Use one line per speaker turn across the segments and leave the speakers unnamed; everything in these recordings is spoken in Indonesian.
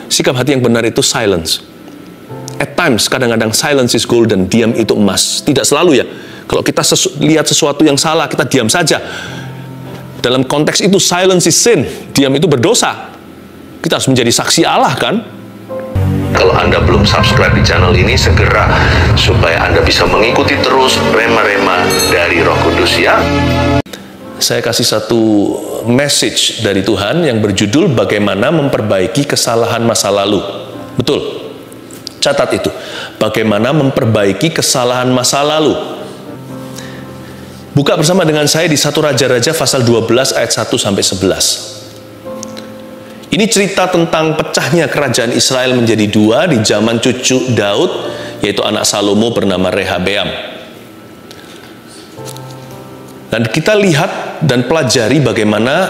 Sikap hati yang benar itu silence. At times, kadang-kadang silence is golden, diam itu emas. Tidak selalu ya. Kalau kita lihat sesuatu yang salah, kita diam saja. Dalam konteks itu, silence is sin. Diam itu berdosa. Kita harus menjadi saksi Allah, kan?
Kalau Anda belum subscribe di channel ini, segera, supaya Anda bisa mengikuti terus rema-rema dari Roh Kudus ya.
Saya kasih satu message dari Tuhan yang berjudul bagaimana memperbaiki kesalahan masa lalu. Betul. Catat itu. Bagaimana memperbaiki kesalahan masa lalu. Buka bersama dengan saya di 1 Raja-Raja pasal 12 ayat 1 sampai 11. Ini cerita tentang pecahnya kerajaan Israel menjadi dua di zaman cucu Daud, yaitu anak Salomo bernama Rehabeam. Dan kita lihat dan pelajari bagaimana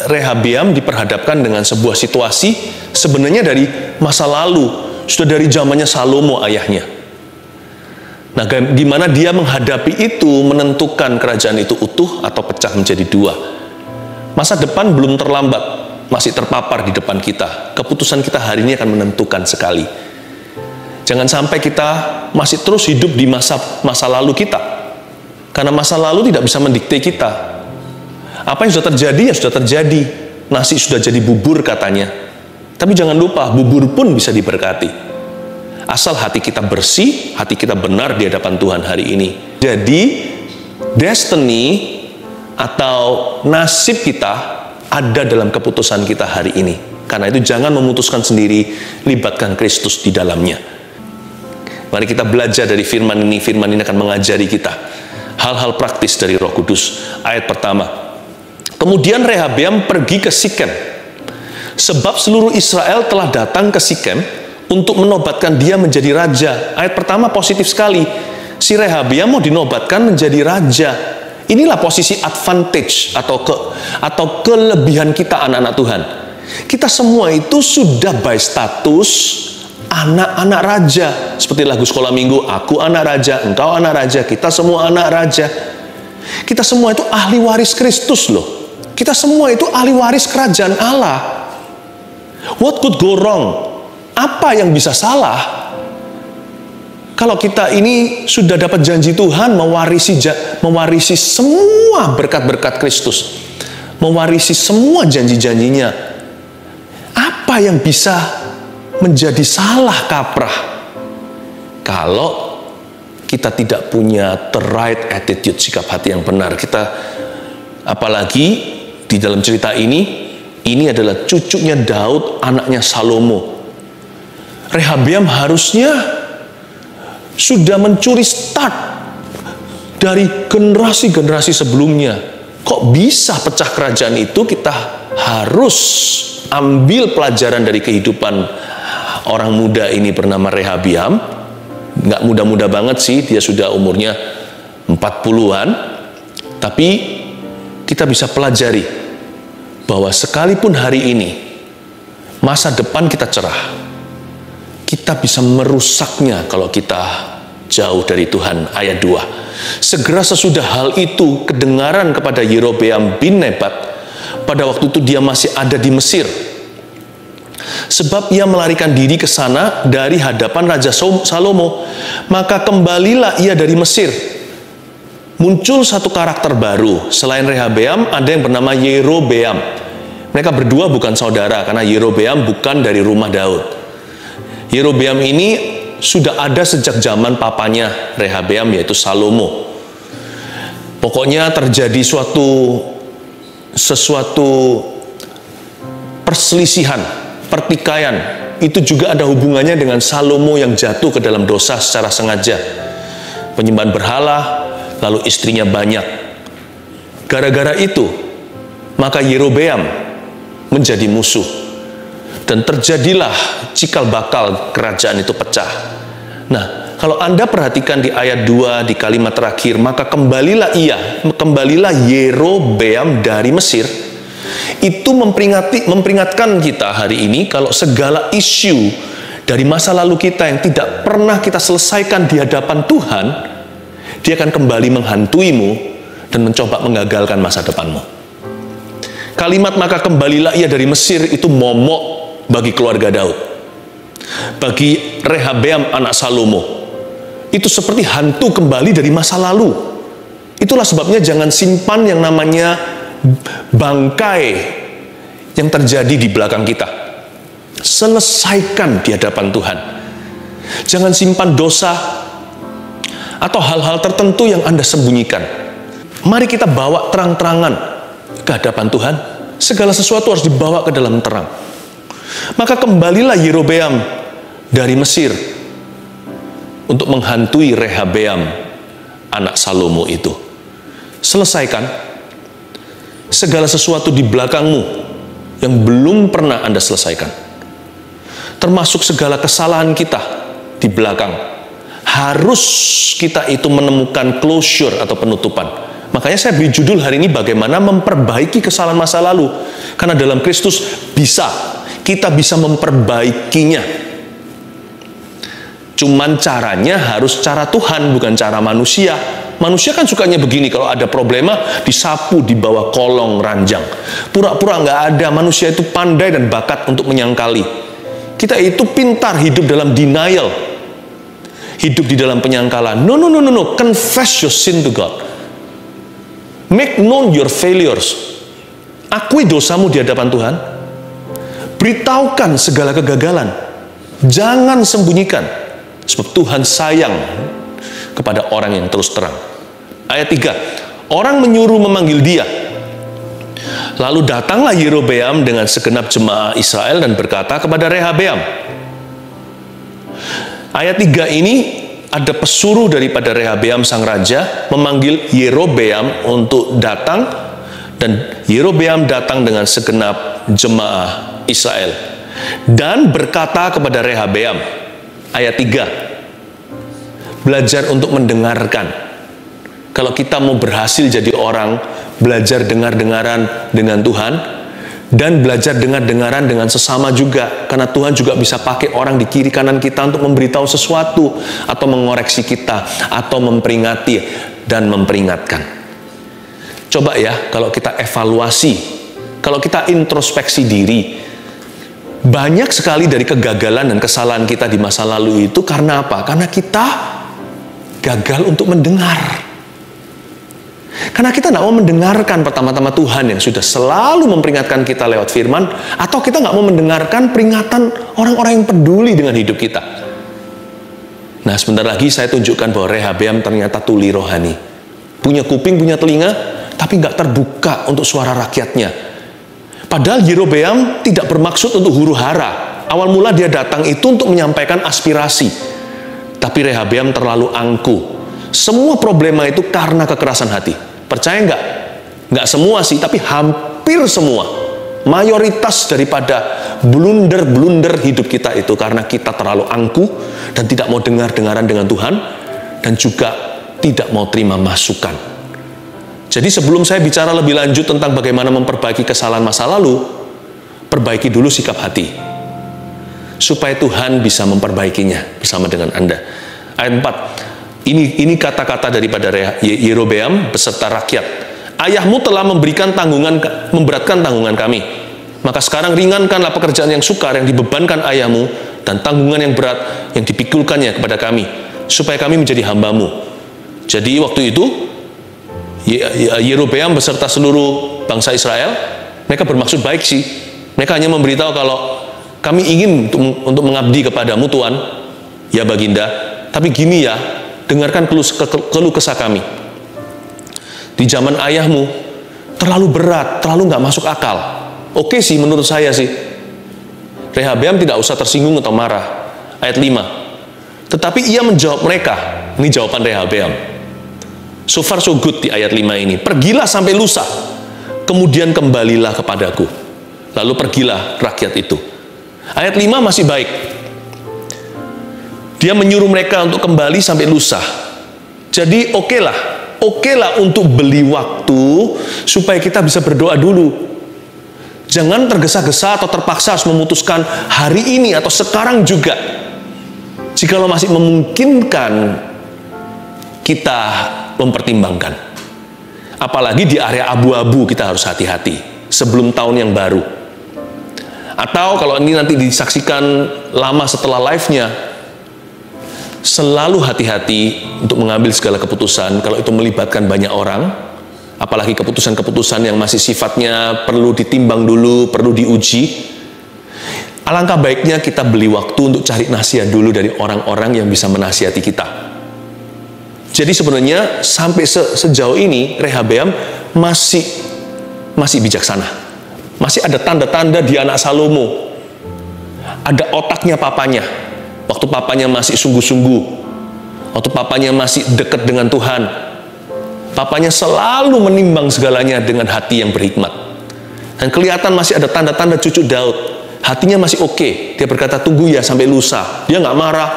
Rehabeam diperhadapkan dengan sebuah situasi sebenarnya dari masa lalu, sudah dari zamannya Salomo ayahnya. Nah, gimana dia menghadapi itu, menentukan kerajaan itu utuh atau pecah menjadi dua. Masa depan belum terlambat, masih terpapar di depan kita. Keputusan kita hari ini akan menentukan sekali. Jangan sampai kita masih terus hidup di masa lalu kita. Karena masa lalu tidak bisa mendikte kita. Apa yang sudah terjadi, ya sudah terjadi. Nasi sudah jadi bubur katanya. Tapi jangan lupa, bubur pun bisa diberkati. Asal hati kita bersih, hati kita benar di hadapan Tuhan hari ini. Jadi, destiny atau nasib kita ada dalam keputusan kita hari ini. Karena itu jangan memutuskan sendiri, libatkan Kristus di dalamnya. Mari kita belajar dari firman ini. Firman ini akan mengajari kita hal-hal praktis dari Roh Kudus. Ayat pertama. Kemudian Rehabeam pergi ke Sikem. Sebab seluruh Israel telah datang ke Sikem untuk menobatkan dia menjadi raja. Ayat pertama positif sekali. Si Rehabeam mau dinobatkan menjadi raja. Inilah posisi advantage atau kelebihan kita anak-anak Tuhan. Kita semua itu sudah by status anak-anak raja. Seperti lagu sekolah minggu, aku anak raja, engkau anak raja, kita semua anak raja. Kita semua itu ahli waris Kristus loh. Kita semua itu ahli waris kerajaan Allah. What could go wrong? Apa yang bisa salah? Kalau kita ini sudah dapat janji Tuhan, mewarisi semua berkat-berkat Kristus, mewarisi semua janji-janjinya, apa yang bisa menjadi salah kaprah kalau kita tidak punya the right attitude, sikap hati yang benar? Kita, apalagi di dalam cerita ini adalah cucunya Daud, anaknya Salomo. Rehabeam harusnya sudah mencuri start dari generasi-generasi sebelumnya. Kok bisa pecah kerajaan itu? Kita harus ambil pelajaran dari kehidupan orang muda ini bernama Rehabeam. Nggak muda-muda banget sih, dia sudah umurnya 40-an. Tapi kita bisa pelajari bahwa sekalipun hari ini masa depan kita cerah, kita bisa merusaknya kalau kita jauh dari Tuhan. Ayat 2. Segera sesudah hal itu kedengaran kepada Yerobeam bin Nebat, pada waktu itu dia masih ada di Mesir. Sebab ia melarikan diri ke sana dari hadapan Raja Salomo. Maka kembalilah ia dari Mesir. Muncul satu karakter baru. Selain Rehabeam, ada yang bernama Yerobeam. Mereka berdua bukan saudara, karena Yerobeam bukan dari rumah Daud. Yerobeam ini sudah ada sejak zaman papanya Rehabeam, yaitu Salomo. Pokoknya terjadi sesuatu perselisihan, pertikaian. Itu juga ada hubungannya dengan Salomo yang jatuh ke dalam dosa secara sengaja. Penyembahan berhala, lalu istrinya banyak. Gara-gara itu, maka Yerobeam menjadi musuh. Dan terjadilah cikal bakal kerajaan itu pecah. Nah, kalau Anda perhatikan di ayat 2 di kalimat terakhir, maka kembalilah Yerobeam dari Mesir. Itu memperingatkan kita hari ini kalau segala isu dari masa lalu kita yang tidak pernah kita selesaikan di hadapan Tuhan, dia akan kembali menghantuimu dan mencoba menggagalkan masa depanmu. Kalimat maka kembalilah ia dari Mesir itu momok bagi keluarga Daud. Bagi Rehabeam anak Salomo, itu seperti hantu kembali dari masa lalu. Itulah sebabnya jangan simpan yang namanya bangkai yang terjadi di belakang kita. Selesaikan di hadapan Tuhan. Jangan simpan dosa atau hal-hal tertentu yang Anda sembunyikan. Mari kita bawa terang-terangan ke hadapan Tuhan. Segala sesuatu harus dibawa ke dalam terang. Maka kembalilah Yerobeam dari Mesir untuk menghantui Rehabeam anak Salomo itu. Selesaikan segala sesuatu di belakangmu yang belum pernah Anda selesaikan. Termasuk segala kesalahan kita di belakang. Harus kita itu menemukan closure atau penutupan. Makanya saya beri judul hari ini bagaimana memperbaiki kesalahan masa lalu. Karena dalam Kristus kita bisa memperbaikinya. Cuman caranya harus cara Tuhan, bukan cara manusia. Manusia kan sukanya begini, kalau ada problema disapu di bawah kolong ranjang. Pura-pura nggak ada. Manusia itu pandai dan bakat untuk menyangkali. Kita itu pintar hidup dalam denial. Hidup di dalam penyangkalan. No. Confess your sin to God. Make known your failures. Akui dosamu di hadapan Tuhan. Beritahukan segala kegagalan. Jangan sembunyikan. Sebab Tuhan sayang kepada orang yang terus terang. Ayat 3. Orang menyuruh memanggil dia. Lalu datanglah Yerobeam dengan segenap jemaah Israel dan berkata kepada Rehabeam. Ayat 3 ini ada pesuruh daripada Rehabeam sang raja memanggil Yerobeam untuk datang, dan Yerobeam datang dengan segenap jemaah Israel dan berkata kepada Rehabeam. Ayat 3. Belajar untuk mendengarkan. Kalau kita mau berhasil jadi orang, belajar dengar-dengaran dengan Tuhan dan belajar dengar-dengaran dengan sesama juga, karena Tuhan juga bisa pakai orang di kiri kanan kita untuk memberitahu sesuatu atau mengoreksi kita atau memperingati dan memperingatkan. Coba ya, kalau kita evaluasi, kalau kita introspeksi diri, banyak sekali dari kegagalan dan kesalahan kita di masa lalu itu karena apa? Karena kita gagal untuk mendengar. Karena kita nggak mau mendengarkan pertama-tama Tuhan yang sudah selalu memperingatkan kita lewat firman, atau kita nggak mau mendengarkan peringatan orang-orang yang peduli dengan hidup kita. Nah, sebentar lagi saya tunjukkan bahwa Rehabeam ternyata tuli rohani. Punya kuping, punya telinga, tapi nggak terbuka untuk suara rakyatnya. Padahal Yerobeam tidak bermaksud untuk huru hara. Awal mula dia datang itu untuk menyampaikan aspirasi. Tapi Rehabeam terlalu angkuh. Semua problema itu karena kekerasan hati. Percaya nggak? Nggak semua sih, tapi hampir semua. Mayoritas daripada blunder-blunder hidup kita itu karena kita terlalu angkuh dan tidak mau dengar-dengaran dengan Tuhan, dan juga tidak mau terima masukan. Jadi sebelum saya bicara lebih lanjut tentang bagaimana memperbaiki kesalahan masa lalu, perbaiki dulu sikap hati, supaya Tuhan bisa memperbaikinya bersama dengan Anda. Ayat 4. Ini kata-kata daripada Yerobeam beserta rakyat. Ayahmu telah memberatkan tanggungan kami. Maka sekarang ringankanlah pekerjaan yang sukar yang dibebankan ayahmu, dan tanggungan yang berat yang dipikulkannya kepada kami, supaya kami menjadi hambamu. Jadi waktu itu Yerobeam beserta seluruh bangsa Israel, mereka bermaksud baik sih. Mereka hanya memberitahu kalau kami ingin untuk mengabdi kepadamu Tuhan, ya baginda. Tapi gini ya, dengarkan keluh kesah kami. Di zaman ayahmu terlalu berat, terlalu nggak masuk akal. Oke sih, menurut saya sih. Rehabeam tidak usah tersinggung atau marah. Ayat 5. Tetapi ia menjawab mereka. Ini jawaban Rehabeam. So far so good di ayat 5 ini. Pergilah sampai lusa, kemudian kembalilah kepadaku. Lalu pergilah rakyat itu. Ayat 5 masih baik. Dia menyuruh mereka untuk kembali sampai lusa. Jadi okelah untuk beli waktu supaya kita bisa berdoa dulu. Jangan tergesa-gesa atau terpaksa harus memutuskan hari ini atau sekarang juga. Jikalau masih memungkinkan, kita mempertimbangkan. Apalagi di area abu-abu kita harus hati-hati sebelum tahun yang baru. Atau kalau ini nanti disaksikan lama setelah live-nya, selalu hati-hati untuk mengambil segala keputusan kalau itu melibatkan banyak orang, apalagi keputusan-keputusan yang masih sifatnya perlu ditimbang dulu, perlu diuji. Alangkah baiknya kita beli waktu untuk cari nasihat dulu dari orang-orang yang bisa menasihati kita. Jadi sebenarnya sampai sejauh ini Rehabeam masih bijaksana. Masih ada tanda-tanda dia anak Salomo. Ada otaknya papanya. Waktu papanya masih sungguh-sungguh. Waktu papanya masih dekat dengan Tuhan. Papanya selalu menimbang segalanya dengan hati yang berhikmat. Dan kelihatan masih ada tanda-tanda cucu Daud. Hatinya masih oke. Dia berkata, tunggu ya sampai lusa. Dia nggak marah.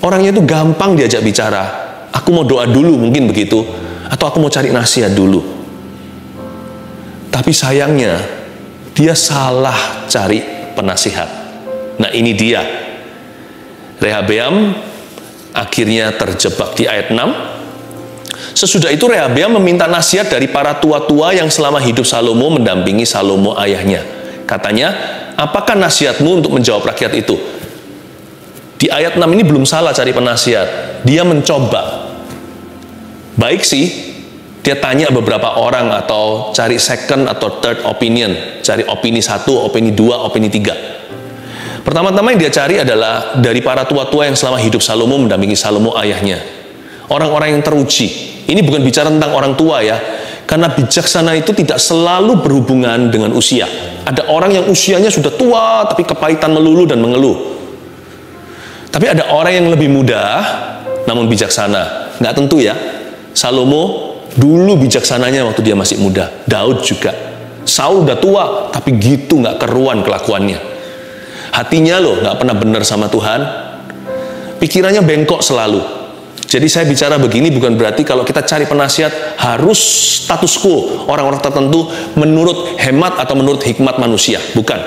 Orangnya itu gampang diajak bicara. Aku mau doa dulu, mungkin begitu. Atau aku mau cari nasihat dulu. Tapi sayangnya, dia salah cari penasihat. Nah ini dia. Rehabeam akhirnya terjebak di ayat 6. Sesudah itu Rehabeam meminta nasihat dari para tua-tua yang selama hidup Salomo mendampingi Salomo ayahnya. Katanya, apakah nasihatmu untuk menjawab rakyat itu? Di ayat 6 ini belum salah cari penasihat. Dia mencoba. Baik sih, dia tanya beberapa orang atau cari second atau third opinion. Cari opini 1, opini 2, opini 3. Pertama-tama yang dia cari adalah dari para tua-tua yang selama hidup Salomo mendampingi Salomo ayahnya. Orang-orang yang teruji. Ini bukan bicara tentang orang tua ya. Karena bijaksana itu tidak selalu berhubungan dengan usia. Ada orang yang usianya sudah tua, tapi kepahitan melulu dan mengeluh. Tapi ada orang yang lebih muda, namun bijaksana. Nggak tentu ya. Salomo dulu bijaksananya waktu dia masih muda. Daud juga. Saul udah tua, tapi gitu nggak keruan kelakuannya. Hatinya loh nggak pernah benar sama Tuhan. Pikirannya bengkok selalu. Jadi saya bicara begini bukan berarti kalau kita cari penasihat harus status quo, orang-orang tertentu menurut hemat atau menurut hikmat manusia. Bukan.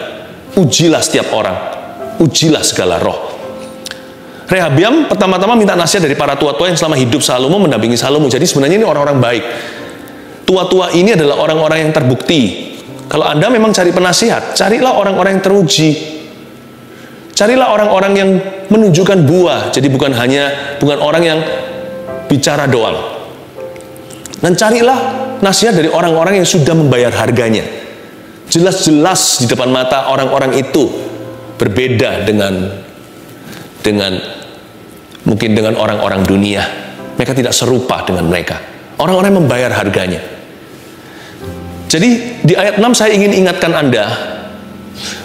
Ujilah setiap orang. Ujilah segala roh. Rehabeam pertama-tama minta nasihat dari para tua-tua yang selama hidup Salomo mendampingi Salomo. Jadi sebenarnya ini orang-orang baik. Tua-tua ini adalah orang-orang yang terbukti. Kalau Anda memang cari penasihat, carilah orang-orang yang teruji. Carilah orang-orang yang menunjukkan buah. Jadi bukan orang yang bicara doang. Dan carilah nasihat dari orang-orang yang sudah membayar harganya. Jelas-jelas di depan mata orang-orang itu berbeda dengan mungkin dengan orang-orang dunia. Mereka tidak serupa dengan mereka. Orang-orang yang membayar harganya. Jadi di ayat 6 saya ingin ingatkan Anda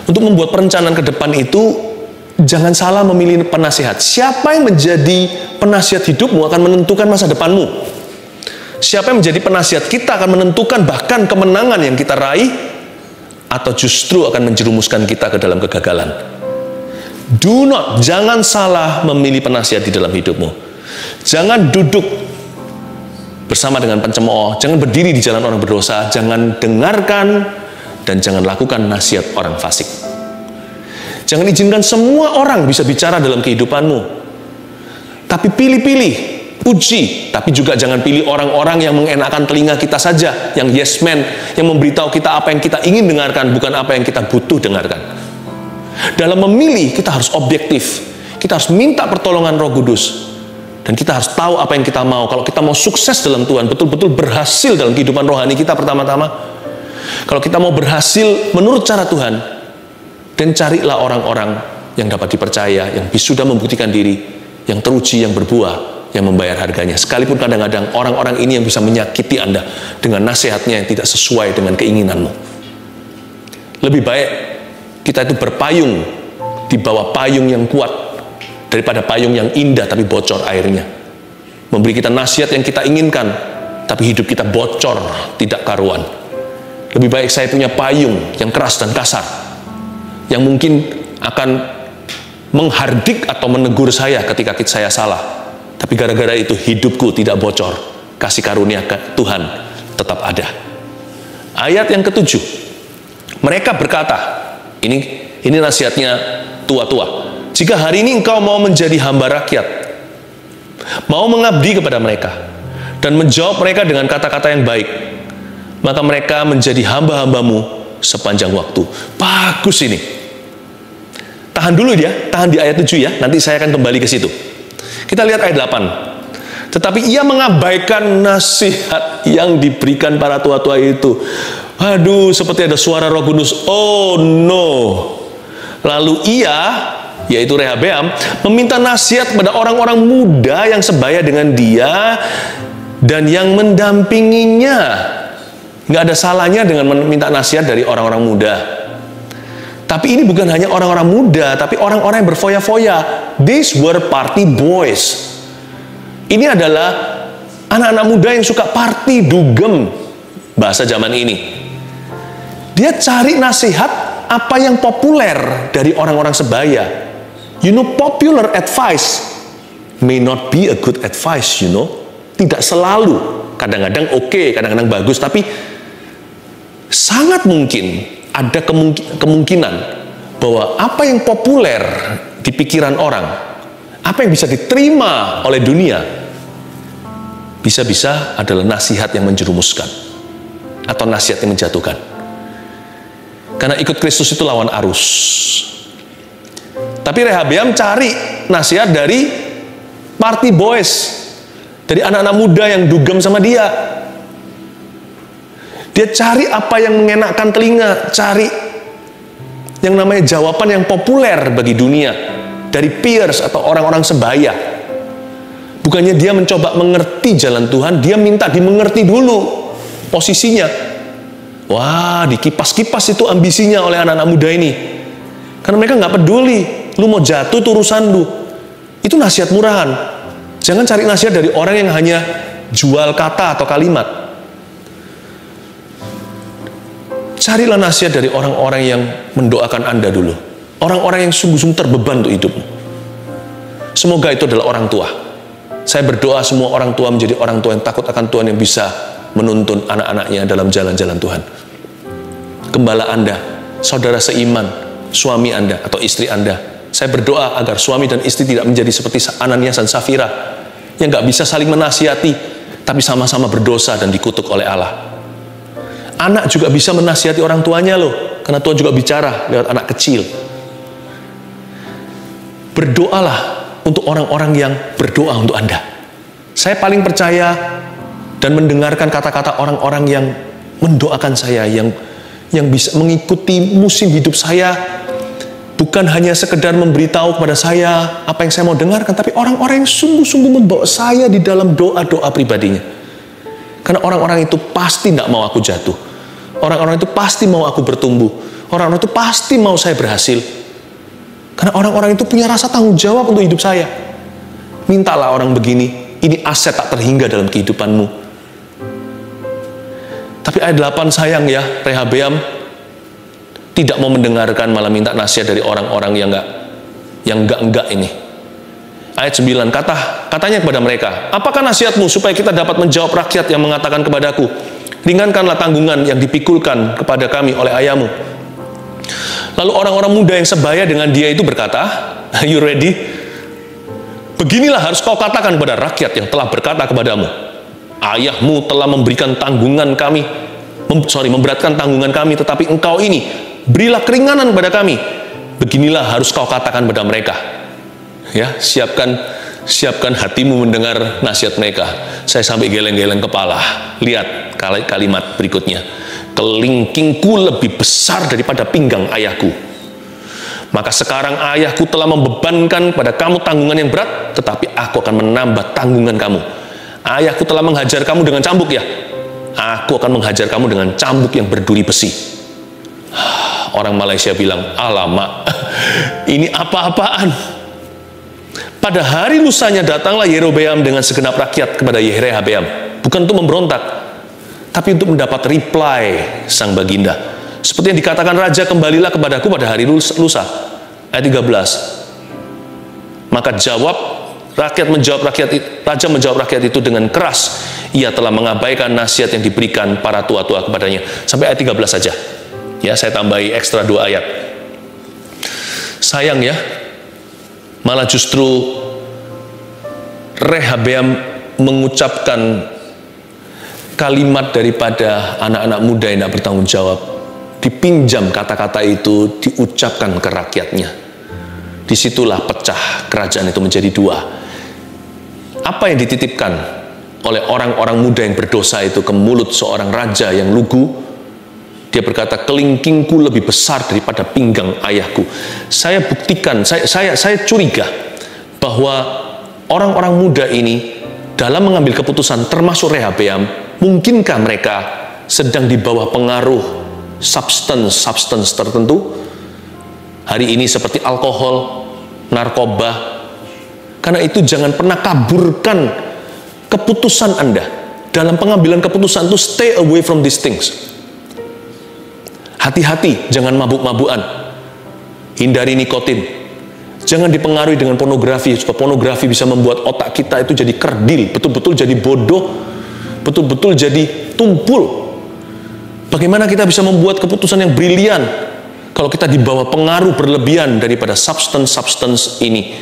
untuk membuat perencanaan ke depan itu. Jangan salah memilih penasihat. Siapa yang menjadi penasihat hidupmu akan menentukan masa depanmu. Siapa yang menjadi penasihat kita akan menentukan bahkan kemenangan yang kita raih, atau justru akan menjerumuskan kita ke dalam kegagalan. Jangan salah memilih penasihat di dalam hidupmu. Jangan duduk bersama dengan pencemooh, jangan berdiri di jalan orang berdosa, jangan dengarkan dan jangan lakukan nasihat orang fasik. Jangan izinkan semua orang bisa bicara dalam kehidupanmu. Tapi pilih-pilih, uji. Tapi juga jangan pilih orang-orang yang mengenakan telinga kita saja, yang yes man, yang memberitahu kita apa yang kita ingin dengarkan, bukan apa yang kita butuh dengarkan. Dalam memilih, kita harus objektif. Kita harus minta pertolongan Roh Kudus. Dan kita harus tahu apa yang kita mau. Kalau kita mau sukses dalam Tuhan, betul-betul berhasil dalam kehidupan rohani kita pertama-tama. Kalau kita mau berhasil menurut cara Tuhan, dan carilah orang-orang yang dapat dipercaya, yang sudah membuktikan diri, yang teruji, yang berbuah, yang membayar harganya. Sekalipun kadang-kadang orang-orang ini yang bisa menyakiti Anda dengan nasihatnya yang tidak sesuai dengan keinginanmu. Lebih baik kita itu berpayung di bawah payung yang kuat daripada payung yang indah tapi bocor airnya. Memberi kita nasihat yang kita inginkan, tapi hidup kita bocor, tidak karuan. Lebih baik saya punya payung yang keras dan kasar, yang mungkin akan menghardik atau menegur saya ketika saya salah. Tapi gara-gara itu hidupku tidak bocor. Kasih karunia Tuhan tetap ada. Ayat yang ke-7. Mereka berkata, ini nasihatnya tua-tua. Jika hari ini engkau mau menjadi hamba rakyat, mau mengabdi kepada mereka, dan menjawab mereka dengan kata-kata yang baik, maka mereka menjadi hamba-hambamu sepanjang waktu. Bagus ini. Tahan dulu dia, tahan di ayat 7 ya, nanti saya akan kembali ke situ. Kita lihat ayat 8. Tetapi ia mengabaikan nasihat yang diberikan para tua-tua itu. Aduh, seperti ada suara Roh Kudus. Oh no. Lalu ia, yaitu Rehabeam, meminta nasihat kepada orang-orang muda yang sebaya dengan dia dan yang mendampinginya. Nggak ada salahnya dengan meminta nasihat dari orang-orang muda. Tapi ini bukan hanya orang-orang muda, tapi orang-orang yang berfoya-foya. These were party boys. Ini adalah anak-anak muda yang suka party, dugem, bahasa zaman ini. Dia cari nasihat apa yang populer dari orang-orang sebaya. You know, popular advice may not be a good advice, you know. Tidak selalu, kadang-kadang oke, kadang-kadang bagus, tapi sangat mungkin ada kemungkinan bahwa apa yang populer di pikiran orang, apa yang bisa diterima oleh dunia, bisa-bisa adalah nasihat yang menjerumuskan atau nasihat yang menjatuhkan. Karena ikut Kristus itu lawan arus. Tapi Rehabeam cari nasihat dari party boys, dari anak-anak muda yang dugem sama dia. Dia cari apa yang mengenakkan telinga, cari yang namanya jawaban yang populer bagi dunia dari peers atau orang-orang sebaya. Bukannya dia mencoba mengerti jalan Tuhan, dia minta dimengerti dulu posisinya. Wah, dikipas-kipas itu ambisinya oleh anak-anak muda ini. Karena mereka nggak peduli, lu mau jatuh itu urusan lu. Itu nasihat murahan. Jangan cari nasihat dari orang yang hanya jual kata atau kalimat. Carilah nasihat dari orang-orang yang mendoakan Anda dulu. Orang-orang yang sungguh-sungguh terbeban untuk hidupmu. Semoga itu adalah orang tua. Saya berdoa semua orang tua menjadi orang tua yang takut akan Tuhan, yang bisa menuntun anak-anaknya dalam jalan-jalan Tuhan. Gembala Anda, saudara seiman, suami Anda atau istri Anda, saya berdoa agar suami dan istri tidak menjadi seperti Ananias dan Safira yang gak bisa saling menasihati, tapi sama-sama berdosa dan dikutuk oleh Allah. Anak juga bisa menasihati orang tuanya loh, karena Tuhan juga bicara lewat anak kecil. Berdoalah untuk orang-orang yang berdoa untuk Anda. Saya paling percaya dan mendengarkan kata-kata orang-orang yang mendoakan saya, yang bisa mengikuti musim hidup saya, bukan hanya sekedar memberitahu kepada saya apa yang saya mau dengarkan, tapi orang-orang yang sungguh-sungguh membawa saya di dalam doa-doa pribadinya. Karena orang-orang itu pasti tidak mau aku jatuh. Orang-orang itu pasti mau aku bertumbuh. Orang-orang itu pasti mau saya berhasil. Karena orang-orang itu punya rasa tanggung jawab untuk hidup saya. Mintalah orang begini, ini aset tak terhingga dalam kehidupanmu. Tapi ayat 8 sayang ya, Rehabeam tidak mau mendengarkan, malah minta nasihat dari orang-orang yang enggak ini. Ayat 9, katanya kepada mereka, apakah nasihatmu supaya kita dapat menjawab rakyat yang mengatakan kepadaku, ringankanlah tanggungan yang dipikulkan kepada kami oleh ayahmu. Lalu orang-orang muda yang sebaya dengan dia itu berkata, are you ready? Beginilah harus kau katakan kepada rakyat yang telah berkata kepadamu, ayahmu telah memberikan tanggungan kami, memberatkan tanggungan kami, tetapi engkau ini berilah keringanan kepada kami. Beginilah harus kau katakan kepada mereka. Ya, siapkan hatimu mendengar nasihat mereka. Saya sampai geleng-geleng kepala. Lihat kalimat berikutnya. Kelingkingku lebih besar daripada pinggang ayahku. Maka sekarang ayahku telah membebankan pada kamu tanggungan yang berat, tetapi aku akan menambah tanggungan kamu. Ayahku telah menghajar kamu dengan cambuk ya. Aku akan menghajar kamu dengan cambuk yang berduri besi. Orang Malaysia bilang, alamak, ini apa-apaan. Pada hari lusanya datanglah Yerobeam dengan segenap rakyat kepada Rehabeam. Bukan untuk memberontak, tapi untuk mendapat reply sang baginda. Seperti yang dikatakan raja, kembalilah kepadaku pada hari lusa. Ayat 13. Maka raja menjawab rakyat itu dengan keras. Ia telah mengabaikan nasihat yang diberikan para tua-tua kepadanya. Sampai ayat 13 saja. Ya, saya tambahi ekstra 2 ayat. Sayang ya, malah justru Rehabeam mengucapkan kalimat daripada anak-anak muda yang tidak bertanggung jawab. Dipinjam kata-kata itu, diucapkan ke rakyatnya. Disitulah pecah kerajaan itu menjadi dua. Apa yang dititipkan oleh orang-orang muda yang berdosa itu ke mulut seorang raja yang lugu? Dia berkata, kelingkingku lebih besar daripada pinggang ayahku. Saya buktikan, saya curiga bahwa orang-orang muda ini dalam mengambil keputusan, termasuk Rehabeam, mungkinkah mereka sedang di bawah pengaruh substance tertentu? Hari ini seperti alkohol, narkoba. Karena itu jangan pernah kaburkan keputusan Anda. Dalam pengambilan keputusan itu stay away from these things. Hati-hati, jangan mabuk-mabukan. Hindari nikotin. Jangan dipengaruhi dengan pornografi, supaya pornografi bisa membuat otak kita itu jadi kerdil, betul-betul jadi bodoh, betul-betul jadi tumpul. Bagaimana kita bisa membuat keputusan yang brilian kalau kita dibawa pengaruh berlebihan daripada substance ini?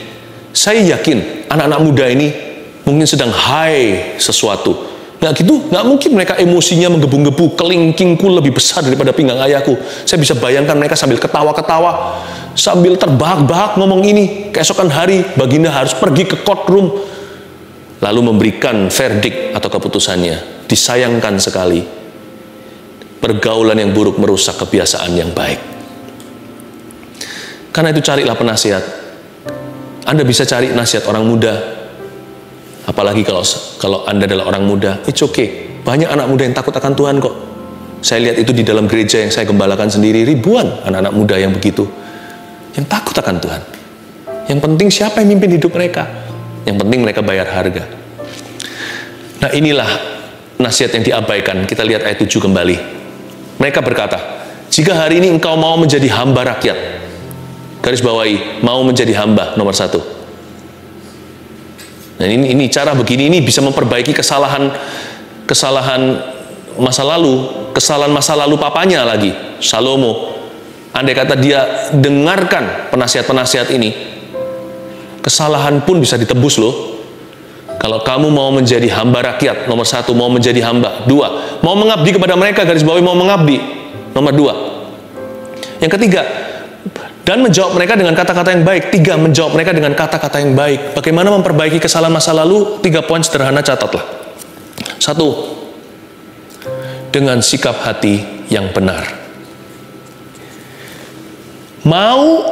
Saya yakin anak-anak muda ini mungkin sedang high sesuatu. Nggak gitu, nggak mungkin mereka emosinya menggebu-gebu, kelingkingku lebih besar daripada pinggang ayahku. Saya bisa bayangkan mereka sambil ketawa-ketawa, sambil terbahak-bahak ngomong ini. Keesokan hari, Baginda harus pergi ke courtroom, lalu memberikan verdict atau keputusannya. Disayangkan sekali, pergaulan yang buruk merusak kebiasaan yang baik. Karena itu carilah penasihat. Anda bisa cari nasihat orang muda. Apalagi kalau Anda adalah orang muda, it's okay. Banyak anak muda yang takut akan Tuhan kok. Saya lihat itu di dalam gereja yang saya gembalakan sendiri, ribuan anak-anak muda yang begitu, yang takut akan Tuhan. Yang penting siapa yang mimpin hidup mereka. Yang penting mereka bayar harga. Nah, inilah nasihat yang diabaikan. Kita lihat ayat 7 kembali. Mereka berkata, jika hari ini engkau mau menjadi hamba rakyat, garis bawahi, mau menjadi hamba, nomor 1. Dan ini cara begini ini bisa memperbaiki kesalahan masa lalu, kesalahan masa lalu papanya lagi, Salomo. Andai kata dia dengarkan penasihat-penasihat ini, kesalahan pun bisa ditebus loh. Kalau kamu mau menjadi hamba rakyat, nomor 1, mau menjadi hamba. 2, mau mengabdi kepada mereka, garis bawahi mau mengabdi, nomor 2. Yang ketiga, dan menjawab mereka dengan kata-kata yang baik. 3, menjawab mereka dengan kata-kata yang baik. Bagaimana memperbaiki kesalahan masa lalu? 3 poin sederhana, catatlah. 1, dengan sikap hati yang benar. Mau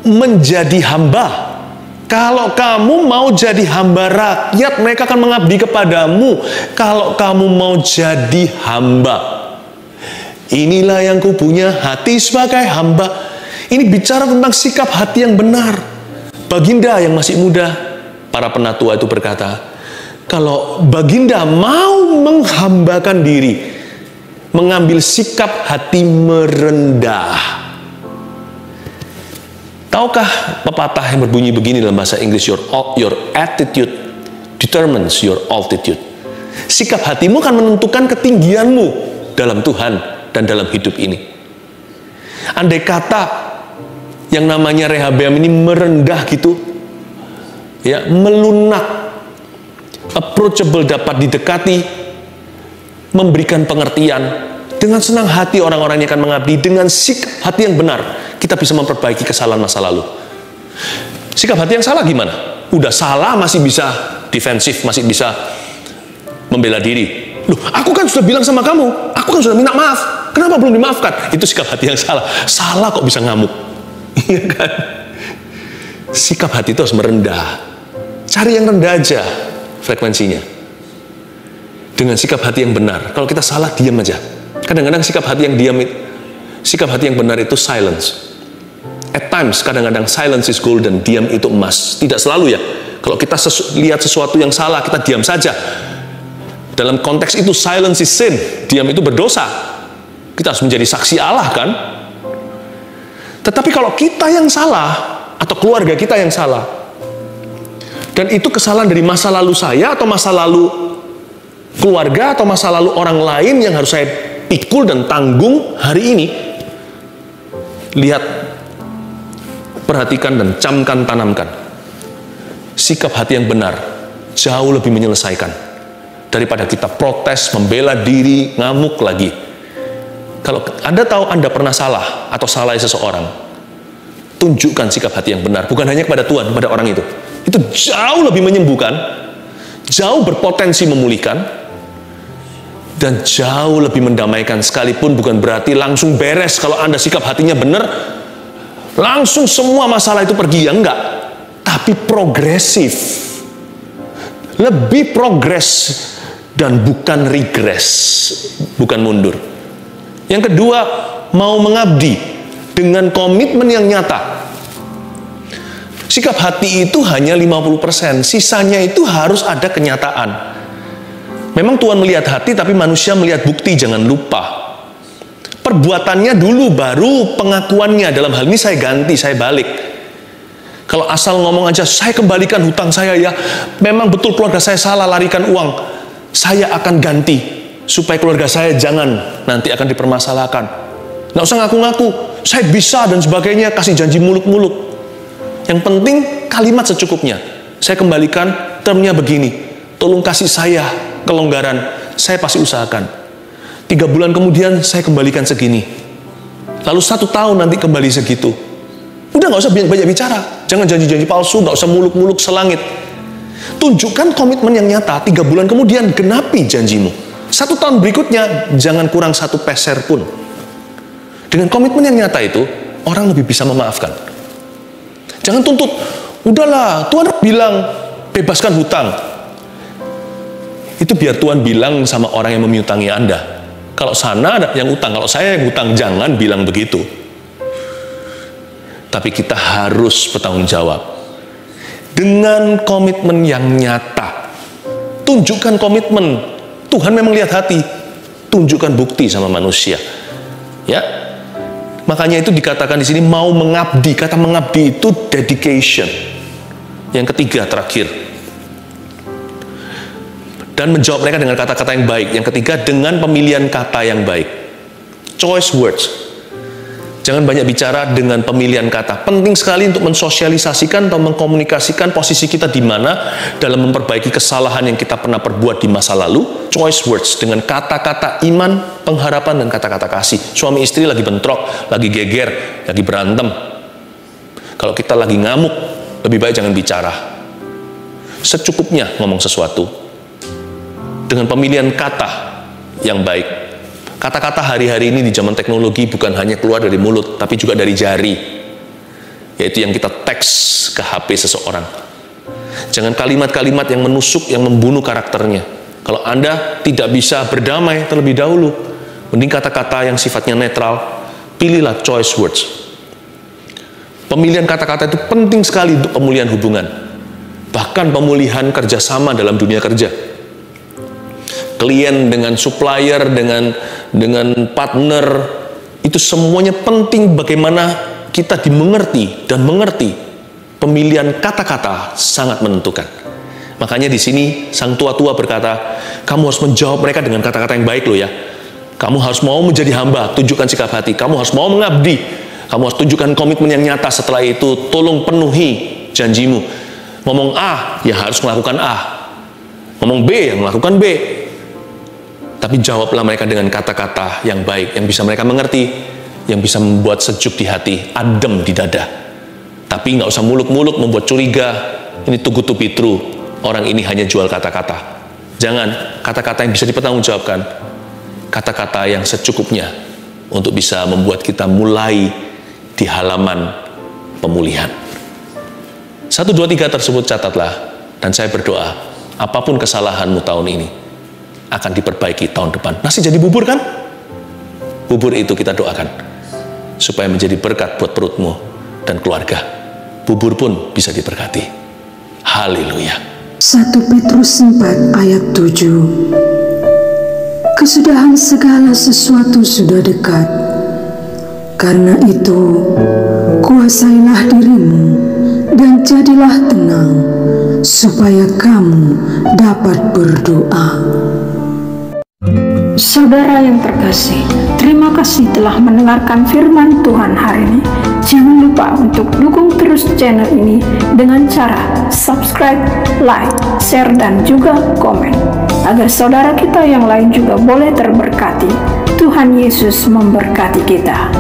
menjadi hamba. Kalau kamu mau jadi hamba rakyat, mereka akan mengabdi kepadamu. Kalau kamu mau jadi hamba, inilah yang kupunya, hati sebagai hamba. Ini bicara tentang sikap hati yang benar. Baginda yang masih muda, para penatua itu berkata, kalau Baginda mau menghambakan diri, mengambil sikap hati merendah. Tahukah pepatah yang berbunyi begini dalam bahasa Inggris, your attitude determines your altitude. Sikap hatimu akan menentukan ketinggianmu dalam Tuhan dan dalam hidup ini. Andai kata yang namanya Rehabeam ini merendah gitu, ya, melunak, approachable, dapat didekati, memberikan pengertian, dengan senang hati orang-orang yang akan mengabdi, dengan sikap hati yang benar, kita bisa memperbaiki kesalahan masa lalu. Sikap hati yang salah gimana? Udah salah masih bisa defensif, masih bisa membela diri. Loh, aku kan sudah bilang sama kamu, aku kan sudah minta maaf, kenapa belum dimaafkan? Itu sikap hati yang salah. Salah kok bisa ngamuk. Iya kan? Sikap hati itu harus merendah. Cari yang rendah aja frekuensinya. Dengan sikap hati yang benar. Kalau kita salah, diam aja. Kadang-kadang sikap hati yang benar itu silence. At times, kadang-kadang silence is golden. Diam itu emas. Tidak selalu ya. Kalau kita lihat sesuatu yang salah, kita diam saja. Dalam konteks itu silence is sin. Diam itu berdosa. Kita harus menjadi saksi Allah kan? Tetapi kalau kita yang salah, atau keluarga kita yang salah, dan itu kesalahan dari masa lalu saya, atau masa lalu keluarga, atau masa lalu orang lain yang harus saya pikul dan tanggung hari ini, lihat, perhatikan dan camkan, tanamkan. Sikap hati yang benar jauh lebih menyelesaikan daripada kita protes, membela diri, ngamuk lagi. Kalau Anda tahu Anda pernah salah atau salahi seseorang, tunjukkan sikap hati yang benar, bukan hanya kepada Tuhan, kepada orang itu. Itu jauh lebih menyembuhkan, jauh berpotensi memulihkan, dan jauh lebih mendamaikan. Sekalipun bukan berarti langsung beres kalau Anda sikap hatinya benar, langsung semua masalah itu pergi, ya enggak. Tapi progresif, lebih progres dan bukan regres, bukan mundur. Yang kedua, mau mengabdi dengan komitmen yang nyata. Sikap hati itu hanya 50%, sisanya itu harus ada kenyataan. Memang Tuhan melihat hati, tapi manusia melihat bukti, jangan lupa. Perbuatannya dulu, baru pengakuannya. Dalam hal ini saya ganti, saya balik. Kalau asal ngomong aja, saya kembalikan hutang saya ya, memang betul keluarga saya salah larikan uang, saya akan ganti, supaya keluarga saya jangan nanti akan dipermasalahkan. Nggak usah ngaku-ngaku, saya bisa dan sebagainya, kasih janji muluk-muluk. Yang penting kalimat secukupnya. Saya kembalikan, termnya begini, tolong kasih saya kelonggaran, saya pasti usahakan. 3 bulan kemudian saya kembalikan segini, lalu 1 tahun nanti kembali segitu. Udah nggak usah banyak bicara, jangan janji-janji palsu, nggak usah muluk-muluk selangit. Tunjukkan komitmen yang nyata. 3 bulan kemudian genapi janjimu. 1 tahun berikutnya jangan kurang 1 peser pun. Dengan komitmen yang nyata itu, orang lebih bisa memaafkan. Jangan tuntut, udahlah Tuhan bilang bebaskan hutang. Itu biar Tuhan bilang sama orang yang memiutangi Anda. Kalau sana ada yang utang, kalau saya yang hutang, jangan bilang begitu. Tapi kita harus bertanggung jawab dengan komitmen yang nyata. Tunjukkan komitmen. Tuhan memang lihat hati. Tunjukkan bukti sama manusia. Ya, makanya itu dikatakan di sini mau mengabdi. Kata mengabdi itu dedication. Yang ketiga, terakhir. Dan menjawab mereka dengan kata-kata yang baik. Yang ketiga, dengan pemilihan kata yang baik. Choice words. Jangan banyak bicara dengan pemilihan kata. Penting sekali untuk mensosialisasikan atau mengkomunikasikan posisi kita di mana dalam memperbaiki kesalahan yang kita pernah perbuat di masa lalu. Choice words dengan kata-kata iman, pengharapan, dan kata-kata kasih. Suami istri lagi bentrok, lagi geger, lagi berantem. Kalau kita lagi ngamuk, lebih baik jangan bicara. Secukupnya ngomong sesuatu. Dengan pemilihan kata yang baik. Kata-kata hari-hari ini di zaman teknologi bukan hanya keluar dari mulut, tapi juga dari jari. Yaitu yang kita teks ke HP seseorang. Jangan kalimat-kalimat yang menusuk, yang membunuh karakternya. Kalau Anda tidak bisa berdamai terlebih dahulu, mending kata-kata yang sifatnya netral, pilihlah choice words. Pemilihan kata-kata itu penting sekali untuk pemulihan hubungan. Bahkan pemulihan kerjasama dalam dunia kerja. Klien dengan supplier, dengan partner, itu semuanya penting bagaimana kita dimengerti dan mengerti. Pemilihan kata-kata sangat menentukan. Makanya di sini sang tua-tua berkata, kamu harus menjawab mereka dengan kata-kata yang baik loh ya. Kamu harus mau menjadi hamba, tunjukkan sikap hati. Kamu harus mau mengabdi. Kamu harus tunjukkan komitmen yang nyata. Setelah itu tolong penuhi janjimu. Ngomong A, ya harus melakukan A. Ngomong B, ya melakukan B. Tapi jawablah mereka dengan kata-kata yang baik, yang bisa mereka mengerti, yang bisa membuat sejuk di hati, adem di dada. Tapi nggak usah muluk-muluk membuat curiga, ini too good to be true, orang ini hanya jual kata-kata. Jangan, kata-kata yang bisa dipertanggungjawabkan, kata-kata yang secukupnya untuk bisa membuat kita mulai di halaman pemulihan. 1, 2, 3 tersebut catatlah, dan saya berdoa, apapun kesalahanmu tahun ini, akan diperbaiki tahun depan. Nasi jadi bubur kan? Bubur itu kita doakan supaya menjadi berkat buat perutmu dan keluarga. Bubur pun bisa diberkati. Haleluya.
1 Petrus 4 ayat 7. Kesudahan segala sesuatu sudah dekat. Karena itu, kuasailah dirimu dan jadilah tenang supaya kamu dapat berdoa.
Saudara yang terkasih, terima kasih telah mendengarkan firman Tuhan hari ini. Jangan lupa untuk dukung terus channel ini dengan cara subscribe, like, share, dan juga komen, agar saudara kita yang lain juga boleh terberkati. Tuhan Yesus memberkati kita.